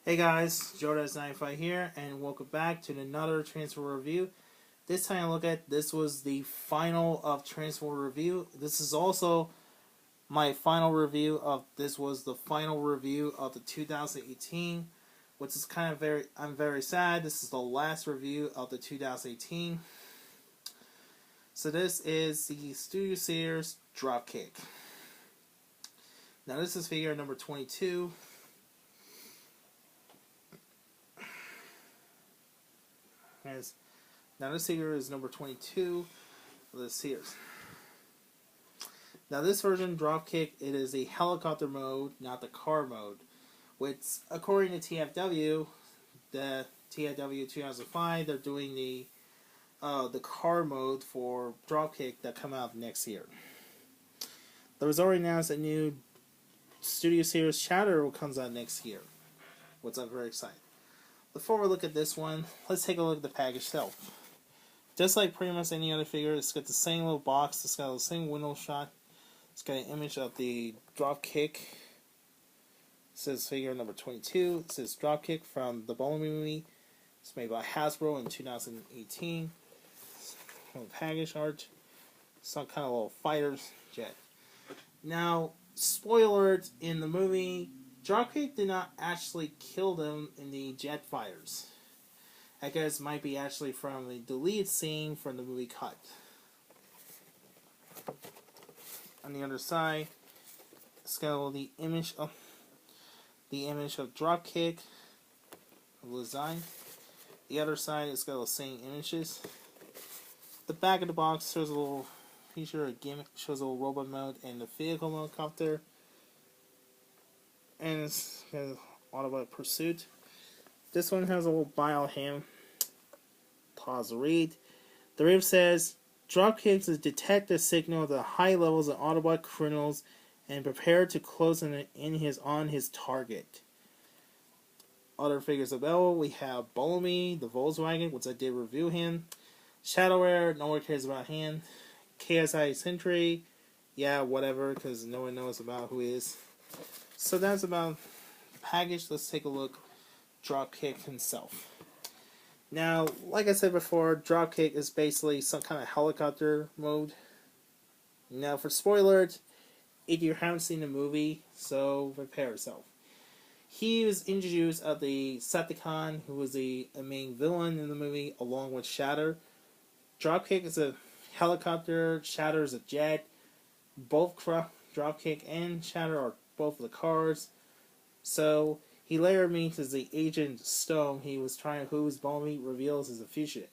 Hey guys, Jordas95 here, and welcome back to another transfer review. This time I look at this was the final of transfer review. This is also my final review of this was the final review of the 2018, which is kind of I'm very sad. This is the last review of the 2018. So this is the Studio Series Dropkick. Now this is figure number 22. Now this figure is number 22 of the series. Now this version, Dropkick, it is a helicopter mode, not the car mode. Which, according to TFW, the TFW 2005, they're doing the car mode for Dropkick that come out next year. There was already announced a new Studio Series Shatter comes out next year, which I'm very excited. Before we look at this one, let's take a look at the package itself. Just like pretty much any other figure, it's got the same little box, it's got the same window shot, it's got an image of the Dropkick. It says figure number 22, it says Dropkick from the Bumblebee movie. It's made by Hasbro in 2018. Package art, some kind of little fighter jet. Now, spoiler alert, in the movie, Dropkick did not actually kill them in the jet fires. I guess it might be actually from the deleted scene from the movie cut. On the other side, it's got the image of Dropkick, the design. The other side, it's got the same images. The back of the box shows a little feature, a gimmick, shows a little robot mode and the vehicle helicopter. And it's got Autobot Pursuit. This one has a little bio ham. Pause the read. The rib says, Dropkick detect the signal of the high levels of Autobot criminals and prepare to close on his target. Other figures available, we have Bumblebee, the Volkswagen, which I did review him. Shadowware, no one cares about him. KSI Sentry, yeah, whatever, because no one knows about who he is. So that's about the package. Let's take a look. Dropkick himself. Now, like I said before, Dropkick is basically some kind of helicopter mode. Now, for spoilers, if you haven't seen the movie, so prepare yourself. He was introduced as the Decepticon, who was a main villain in the movie, along with Shatter. Dropkick is a helicopter, Shatter is a jet. Both Dropkick and Shatter are both the cars. So he later meets as the Agent Stone. He was trying to who's Bumblebee reveals is a fugitive.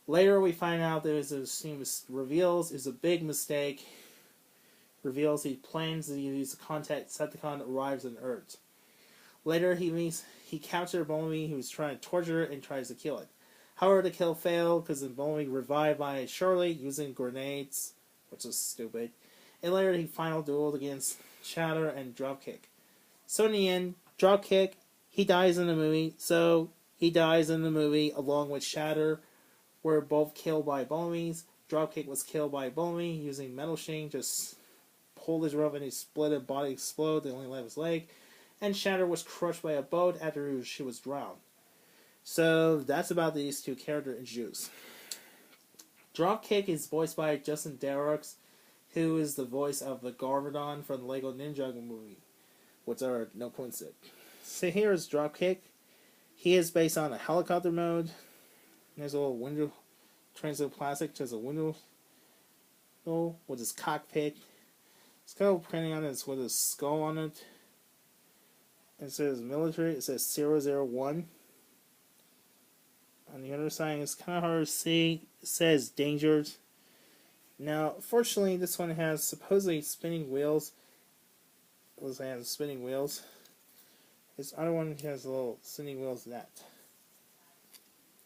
Later we find out reveals is a big mistake. Reveals he plans to use the contact Decepticon arrives on Earth. Later he captures Bumblebee who was trying to torture it and tries to kill it. However, the kill failed because the Bumblebee revived by Shirley using grenades, which is stupid. And later he final dueled against Shatter and Dropkick. So in the end, Dropkick, he dies in the movie, so he dies in the movie along with Shatter, were both killed by Bumblebees. Dropkick was killed by Bumblebee using metal chain, just pulled his rope and he split his body explode, they only left his leg. And Shatter was crushed by a boat after she was drowned. So that's about these two characters introduced. Dropkick is voiced by Justin Darroch, who is the voice of the Garmadon from the Lego Ninjago movie, which are no coincidence. So here is Dropkick. He is based on a helicopter mode. There's a little window, translucent plastic, just a window with his cockpit. It's got a printing on it with a skull on it. It says military, it says 001. On the other side, it's kind of hard to see. It says dangers. Now, fortunately, this one has supposedly spinning wheels. It has spinning wheels. This other one has a little spinning wheels of that.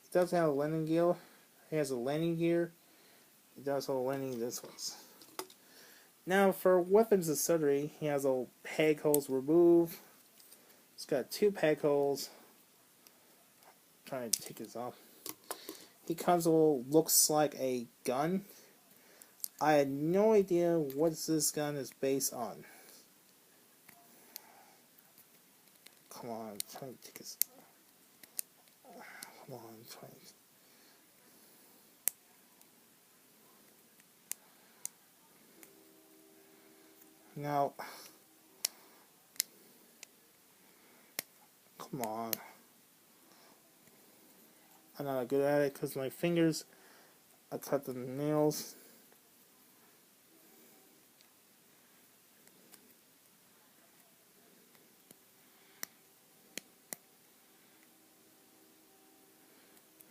It does have a landing gear. It has a landing gear. It does have a landing this one's. Now, for weapons accessory, he has a peg holes removed. It's got two peg holes. Trying to take this off. He comes with looks like a gun. I had no idea what this gun is based on. Come on, try to take this. Come on, try. Now, come on. I'm not good at it because my fingers, I cut the nails.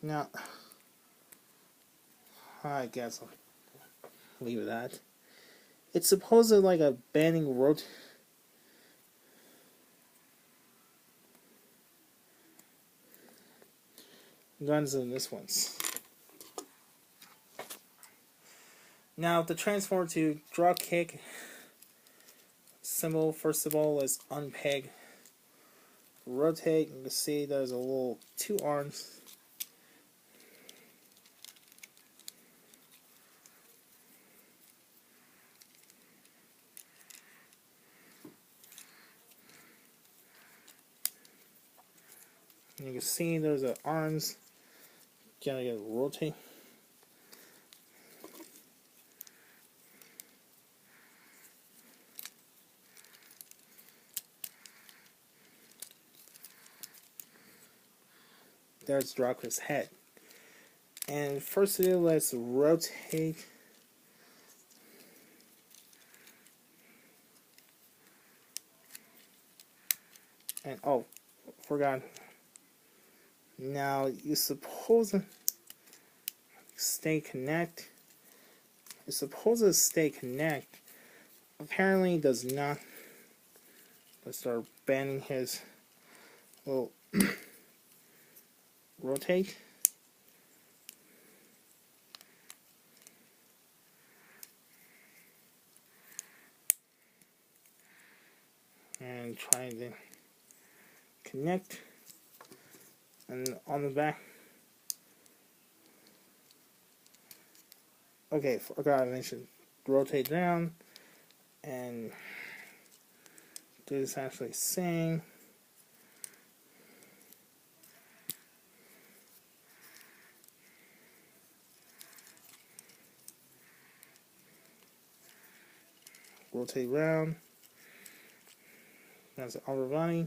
Now, I guess I'll leave it at that. It's supposedly like a banding road. Guns in this one's. Now, to transform to Dropkick, symbol first of all is unpeg. Rotate, you can see there's a little 2 arms. And you can see there's the arms. Gotta get rotate. There's Dropkick's head. And first to do, let's rotate. And oh, forgot. Now you suppose stay connect. You're supposed to stay connect. Apparently does not. Let's start bending his little rotate. And trying to connect. And on the back. Okay, forgot to mention. Rotate down. And do this actually sing. Rotate around. That's the upper body.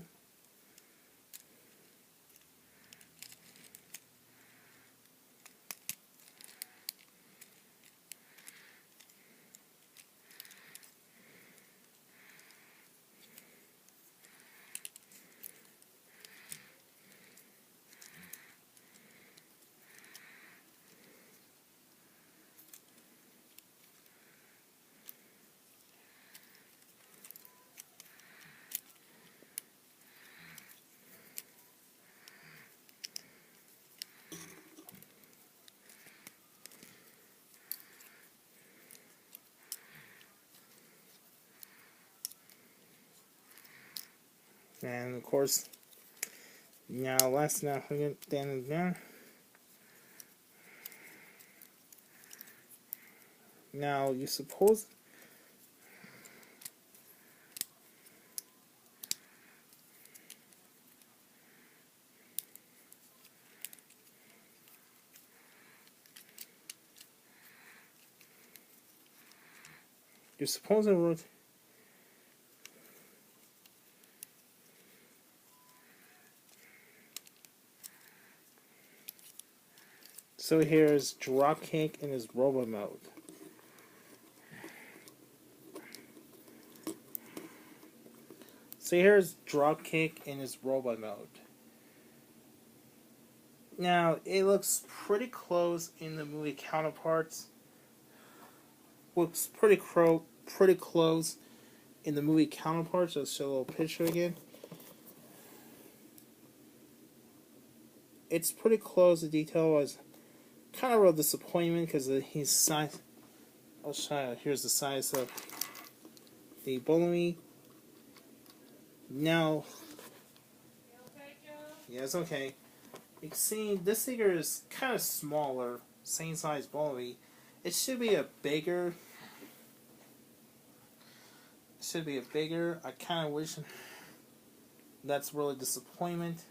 And of course, now let's now get down. Now you suppose it would. So here's Dropkick in his robot mode. So here's Dropkick in his robot mode. Now it looks pretty close in the movie counterparts. Looks pretty close in the movie counterparts. Let's show a little picture again. It's pretty close. The detail was kind of a disappointment because his size. I'll show you. Here's the size of the Bolemy. Now, yeah, it's okay. You can see this figure is kind of smaller, same size Bolemy. It should be a bigger. I kind of wish. that's really disappointment.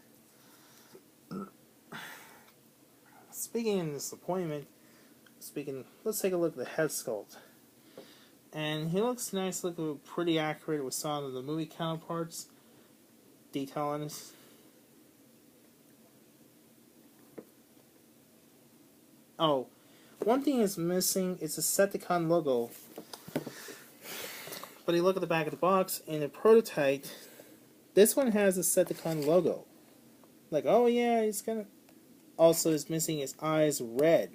Speaking of disappointment, let's take a look at the head sculpt. And he looks nice, looking pretty accurate with some of the movie counterparts. Detail on his. Oh, one thing is missing is the Decepticon logo. But you look at the back of the box, in the prototype, this one has a Decepticon logo. Like, oh yeah, he's gonna. Also, is missing his eyes red.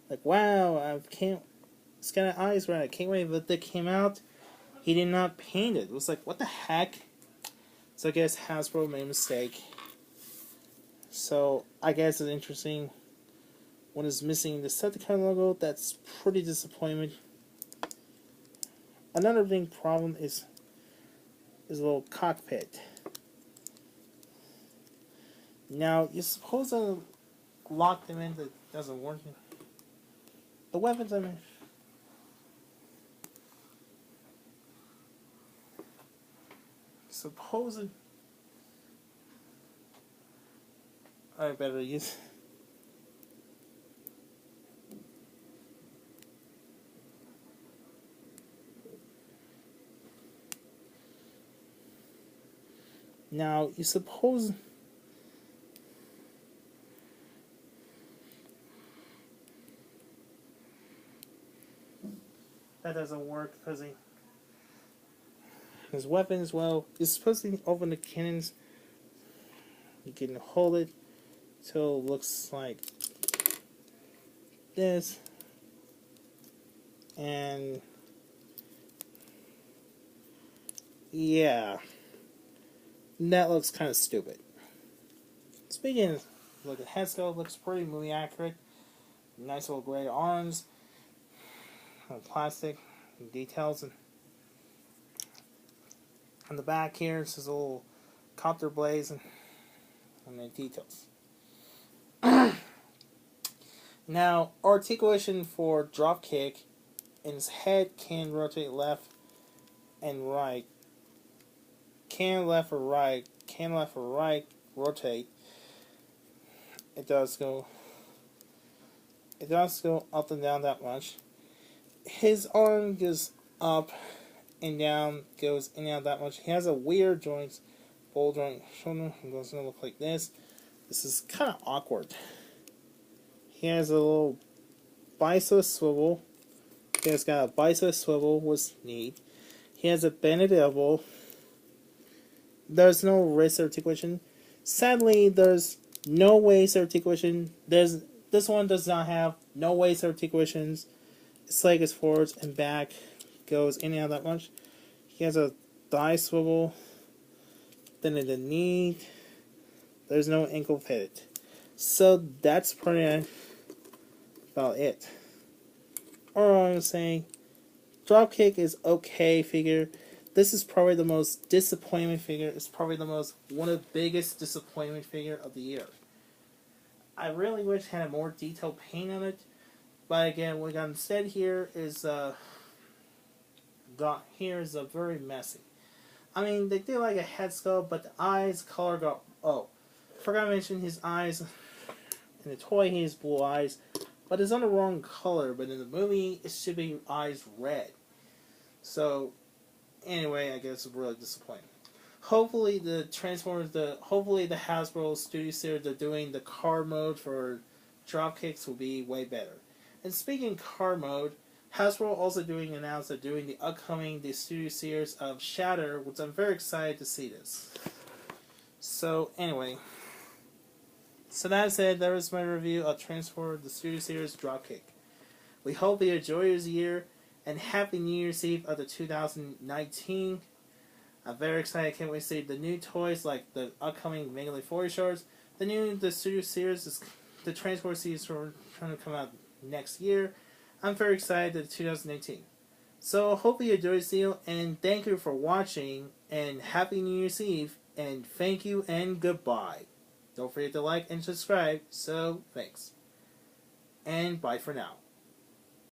Like, wow, I can't. It's got eyes red. I can't wait that they came out. He did not paint it. It was like, what the heck? So I guess Hasbro made a mistake. So I guess it's interesting. One is missing the Decepticon logo. That's pretty disappointing. Another big problem is a little cockpit. Now you're supposed to lock them in, that doesn't work. The weapons, I mean. Supposed. I better use. Now you suppose. That doesn't work because his weapons, well, you're supposed to open the cannons. You can hold it till it looks like this. And yeah, that looks kind of stupid. Speaking of, look at head sculpt, looks pretty movie accurate. Nice little gray arms, plastic details, and on the back here, it's just a little copter blades and the details. Now, articulation for Dropkick, and his head can rotate left and right. Can left or right, rotate. It does go up and down that much. His arm goes up and down, goes in and out that much. He has a weird joints, bowl joint shoulder. It goes to look like this. This is kind of awkward. He has a little bicep swivel. He has got a bicep swivel, was neat. He has a bended elbow. There's no wrist articulation. Sadly, there's no waist articulation. This one does not have no waist articulations. His leg is forwards and back, goes in and out that much. He has a thigh swivel. Then in the knee, there's no ankle pivot. So that's pretty about it. Or I'm saying, Dropkick is okay figure. This is probably the most disappointment figure. It's probably one of the biggest disappointment figure of the year. I really wish it had a more detailed paint on it. But again, what we got instead here is very messy. I mean, they did like a head sculpt, but the eyes color got. Oh, forgot to mention his eyes. In the toy, he has blue eyes, but it's on the wrong color. But in the movie, it should be eyes red. So, anyway, I guess it's really disappointing. Hopefully, the Hasbro Studio Series they're doing the car mode for Dropkicks will be way better. And speaking car mode, Hasbro also announced they're doing the Studio Series of Shatter, which I'm very excited to see this. So anyway, so that said, that was my review of the Studio Series Dropkick. We hope you enjoy your year and Happy New Year's Eve of the 2019. I'm very excited. I can't wait to see the new toys like the upcoming Mega League 40 shorts. The Studio Series the Transport series are trying to come out next year. I'm very excited to 2018. So hopefully you enjoyed this video, and thank you for watching, and Happy New Year's Eve, and thank you and goodbye. Don't forget to like and subscribe, so thanks. And bye for now.